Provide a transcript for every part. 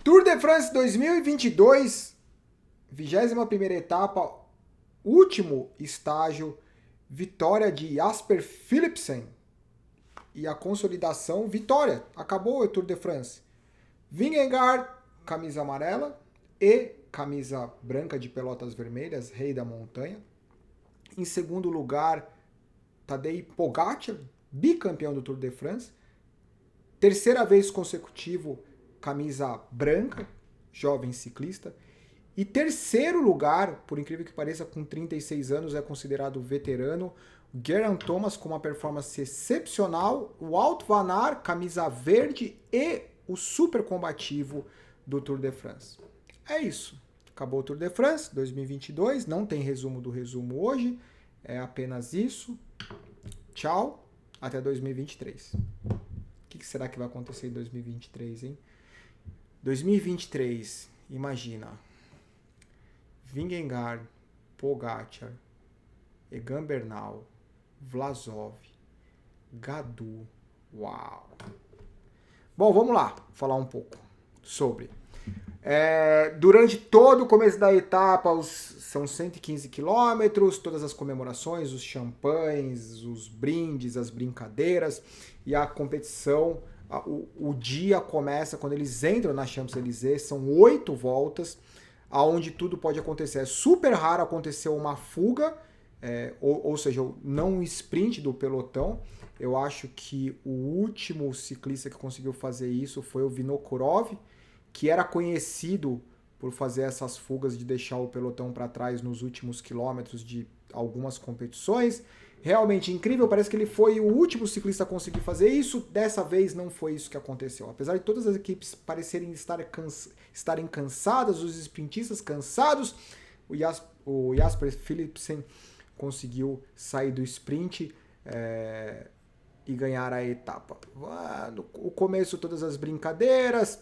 Tour de France 2022, 21ª etapa, último estágio, vitória de Jasper Philipsen e a consolidação, vitória, acabou o Tour de France. Vingegaard, camisa amarela e camisa branca de pelotas vermelhas, rei da montanha. Em segundo lugar, Tadej Pogačar, bicampeão do Tour de France. Terceira vez consecutivo, camisa branca, jovem ciclista. E terceiro lugar, por incrível que pareça, com 36 anos, é considerado veterano, Geraint Thomas com uma performance excepcional, o Wout van Aert, camisa verde e o super combativo do Tour de France. É isso. Acabou o Tour de France 2022, não tem resumo do resumo hoje, é apenas isso. Tchau, até 2023. O que será que vai acontecer em 2023, hein? 2023, imagina. Vingegaard, Pogačar, Egan Bernal, Vlasov, Gadu. Uau! Bom, vamos lá falar um pouco sobre. Durante todo o começo da etapa, são 115 quilômetros, todas as comemorações, os champanhes, os brindes, as brincadeiras e a competição. O dia começa quando eles entram na Champs-Élysées, são 8 voltas, aonde tudo pode acontecer. É super raro acontecer uma fuga, ou seja, não um sprint do pelotão. Eu acho que o último ciclista que conseguiu fazer isso foi o Vinokurov, que era conhecido por fazer essas fugas de deixar o pelotão para trás nos últimos quilômetros de algumas competições. Realmente incrível, parece que ele foi o último ciclista a conseguir fazer isso. Dessa vez não foi isso que aconteceu. Apesar de todas as equipes parecerem estarem cansadas, os sprintistas cansados, o Jasper Philipsen conseguiu sair do sprint e ganhar a etapa. O começo, todas as brincadeiras.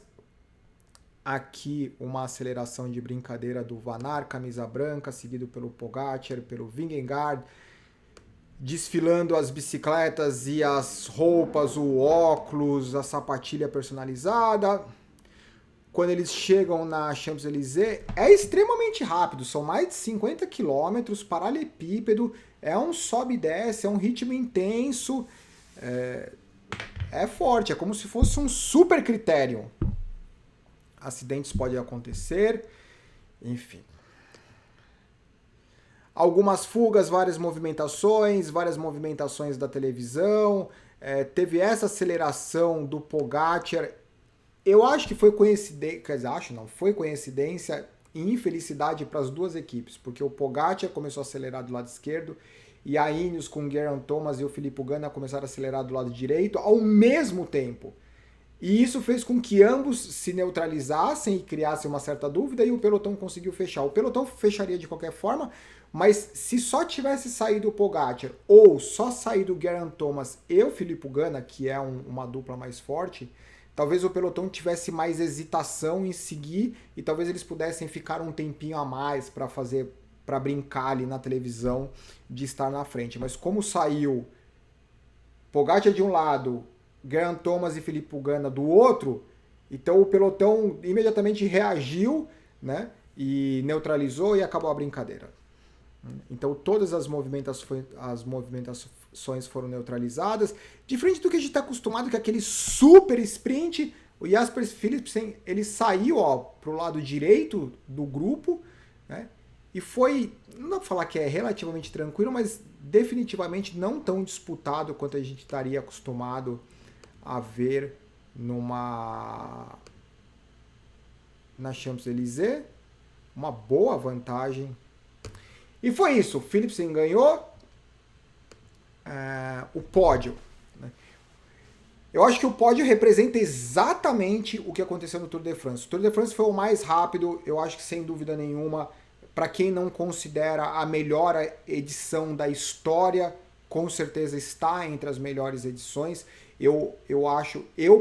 Aqui uma aceleração de brincadeira do Van Aert, camisa branca, seguido pelo Pogačar, pelo Vingegaard, desfilando as bicicletas e as roupas, o óculos, a sapatilha personalizada. Quando eles chegam na Champs-Élysées, é extremamente rápido, são mais de 50 quilômetros, paralelepípedo, é um sobe e desce, é um ritmo intenso, é forte, é como se fosse um super critério. Acidentes podem acontecer, enfim. Algumas fugas, várias movimentações da televisão, teve essa aceleração do Pogačar. Eu acho que foi coincidência, foi coincidência e infelicidade para as duas equipes, porque o Pogačar começou a acelerar do lado esquerdo e a Ineos com o Geraint Thomas e o Filippo Ganna começaram a acelerar do lado direito ao mesmo tempo. E isso fez com que ambos se neutralizassem e criassem uma certa dúvida e o pelotão conseguiu fechar. O pelotão fecharia de qualquer forma, mas se só tivesse saído o Pogačar ou só saído o Geraint Thomas e o Filippo Ganna, que é uma dupla mais forte, talvez o pelotão tivesse mais hesitação em seguir e talvez eles pudessem ficar um tempinho a mais para brincar ali na televisão de estar na frente. Mas como saiu Pogačar de um lado, Geraint Thomas e Filippo Ganna do outro, então o pelotão imediatamente reagiu, né, e neutralizou e acabou a brincadeira. Então todas as movimentações foram neutralizadas, diferente do que a gente está acostumado, que aquele super sprint, o Jasper Philipsen, ele saiu para o lado direito do grupo, né, e foi, não dá para falar que é relativamente tranquilo, mas definitivamente não tão disputado quanto a gente estaria acostumado a ver na Champs-Élysées, uma boa vantagem. E foi isso, o Philipsen ganhou o pódio. Né? Eu acho que o pódio representa exatamente o que aconteceu no Tour de France. O Tour de France foi o mais rápido, eu acho que sem dúvida nenhuma, para quem não considera a melhor edição da história, com certeza está entre as melhores edições. Eu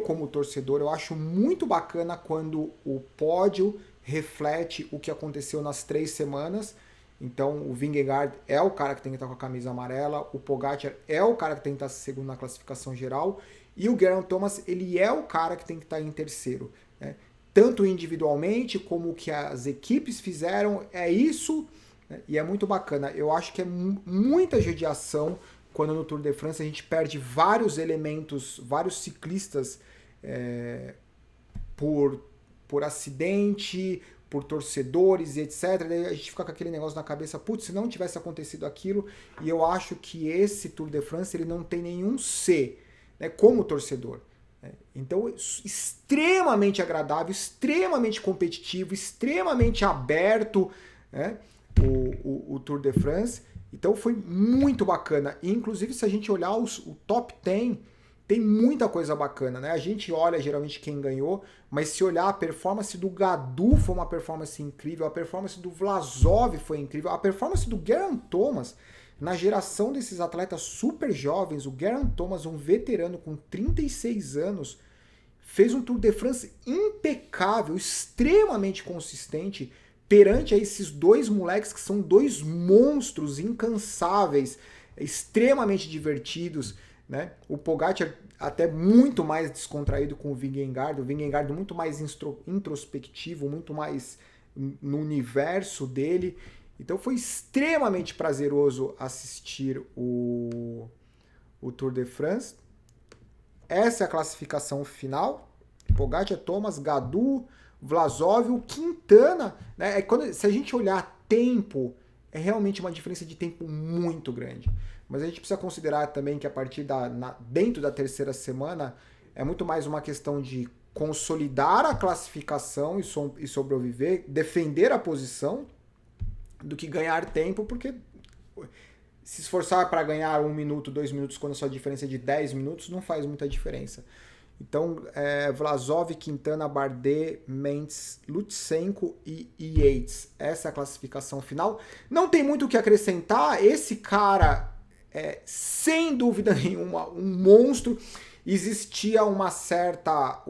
como torcedor, eu acho muito bacana quando o pódio reflete o que aconteceu nas 3 semanas. Então o Vingegaard é o cara que tem que estar com a camisa amarela, o Pogačar é o cara que tem que estar segundo na classificação geral e o Geraint Thomas ele é o cara que tem que estar em terceiro. Né? tanto individualmente como o que as equipes fizeram, é isso, né? E é muito bacana. Eu acho que é muita judiação quando no Tour de France a gente perde vários elementos, vários ciclistas por acidente, por torcedores e etc. Daí a gente fica com aquele negócio na cabeça, putz, se não tivesse acontecido aquilo, e eu acho que esse Tour de France ele não tem nenhum C, né, como torcedor. Então, extremamente agradável, extremamente competitivo, extremamente aberto, né, o Tour de France. Então foi muito bacana. E, inclusive, se a gente olhar o top 10, tem muita coisa bacana, né? A gente olha geralmente quem ganhou, mas se olhar a performance do Gadu foi uma performance incrível, a performance do Vlasov foi incrível, a performance do Geraint Thomas, na geração desses atletas super jovens, o Geraint Thomas, um veterano com 36 anos, fez um Tour de France impecável, extremamente consistente, perante a esses dois moleques que são dois monstros incansáveis, extremamente divertidos, né? O Pogacar até muito mais descontraído com o Vingegaard, muito mais introspectivo, muito mais no universo dele. Então foi extremamente prazeroso assistir o Tour de France. Essa é a classificação final. Pogacar, Thomas, Gadu, Vlasov, o Quintana. Né? Se a gente olhar tempo, é realmente uma diferença de tempo muito grande. Mas a gente precisa considerar também que a partir dentro da terceira semana é muito mais uma questão de consolidar a classificação e sobreviver, defender a posição, do que ganhar tempo, porque se esforçar para ganhar 1 minuto, 2 minutos, quando a sua diferença é de 10 minutos, não faz muita diferença. Então, Vlasov, Quintana, Bardet, Mentz, Lutsenko e Yates. Essa é a classificação final. Não tem muito o que acrescentar. Esse cara é, sem dúvida nenhuma, um monstro. Existia uma certa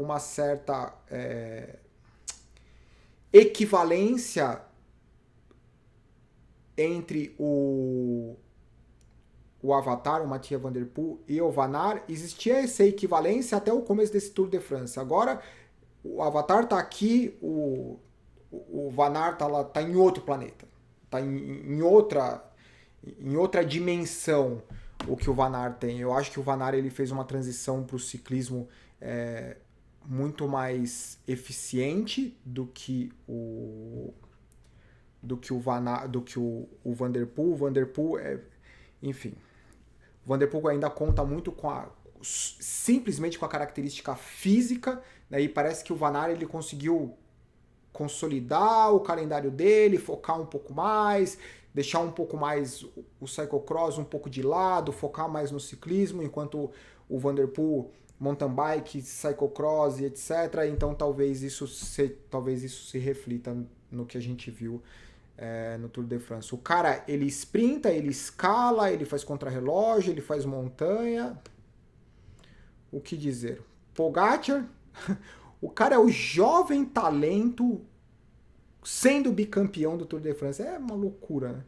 equivalência entre o Avatar, o Mathieu Van Der Poel e o Van Aert. Existia essa equivalência até o começo desse Tour de France. Agora o Avatar tá aqui, o Van Aert tá em outro planeta, tá em outra dimensão o que o Van Aert tem. Eu acho que o Van Aert ele fez uma transição para o ciclismo muito mais eficiente do que o Van Der Poel. O Van Der Poel enfim, o Van Der Poel ainda conta muito simplesmente com a característica física, né? E parece que o Van Aert ele conseguiu consolidar o calendário dele, focar um pouco mais, deixar um pouco mais o cyclocross um pouco de lado, focar mais no ciclismo, enquanto o Van Der Poel mountain bike, cyclocross e etc. Então talvez isso se reflita no que a gente viu no Tour de France. O cara, ele sprinta, ele escala, ele faz contrarrelógio, ele faz montanha. O que dizer? Pogacar, o cara é o jovem talento sendo bicampeão do Tour de France. É uma loucura, né?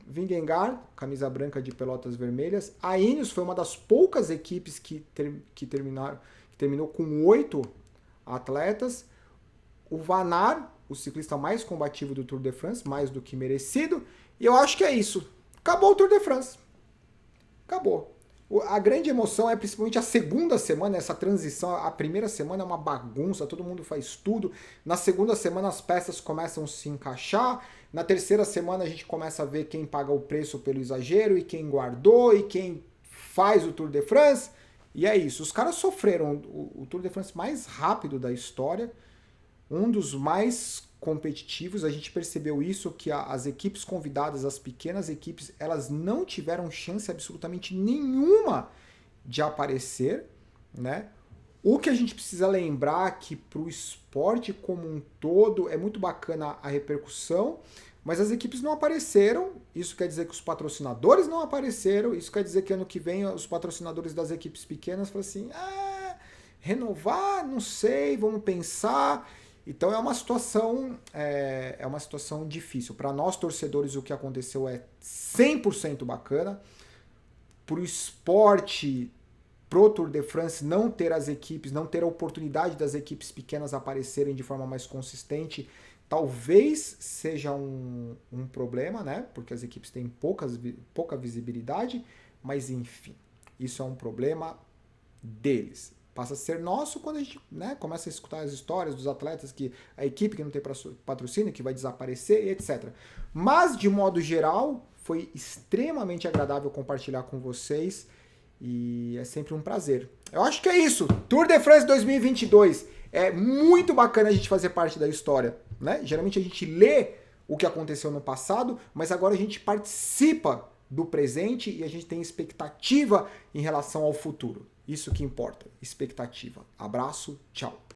Vingegaard, camisa branca de pelotas vermelhas. A Ineos foi uma das poucas equipes que terminou com 8 atletas. O Van Aert, o ciclista mais combativo do Tour de France, mais do que merecido. E eu acho que é isso. Acabou o Tour de France. Acabou. A grande emoção é principalmente a segunda semana, essa transição. A primeira semana é uma bagunça, todo mundo faz tudo. Na segunda semana as peças começam a se encaixar. Na terceira semana a gente começa a ver quem paga o preço pelo exagero e quem guardou e quem faz o Tour de France. E é isso. Os caras sofreram o Tour de France mais rápido da história. Um dos mais competitivos, a gente percebeu isso, que as equipes convidadas, as pequenas equipes, elas não tiveram chance absolutamente nenhuma de aparecer, né? O que a gente precisa lembrar que para o esporte como um todo é muito bacana a repercussão, mas as equipes não apareceram, isso quer dizer que os patrocinadores não apareceram, isso quer dizer que ano que vem os patrocinadores das equipes pequenas falam assim, renovar, não sei, vamos pensar. Então é uma situação difícil. Para nós torcedores o que aconteceu é 100% bacana. Para o esporte pro Tour de France não ter as equipes, não ter a oportunidade das equipes pequenas aparecerem de forma mais consistente, talvez seja um problema, né? Porque as equipes têm pouca visibilidade, mas enfim, isso é um problema deles. Passa a ser nosso quando a gente, né, começa a escutar as histórias dos atletas, que a equipe que não tem patrocínio, que vai desaparecer, etc. Mas, de modo geral, foi extremamente agradável compartilhar com vocês e é sempre um prazer. Eu acho que é isso. Tour de France 2022. É muito bacana a gente fazer parte da história, né? Geralmente a gente lê o que aconteceu no passado, mas agora a gente participa do presente e a gente tem expectativa em relação ao futuro. Isso que importa, expectativa. Abraço, tchau.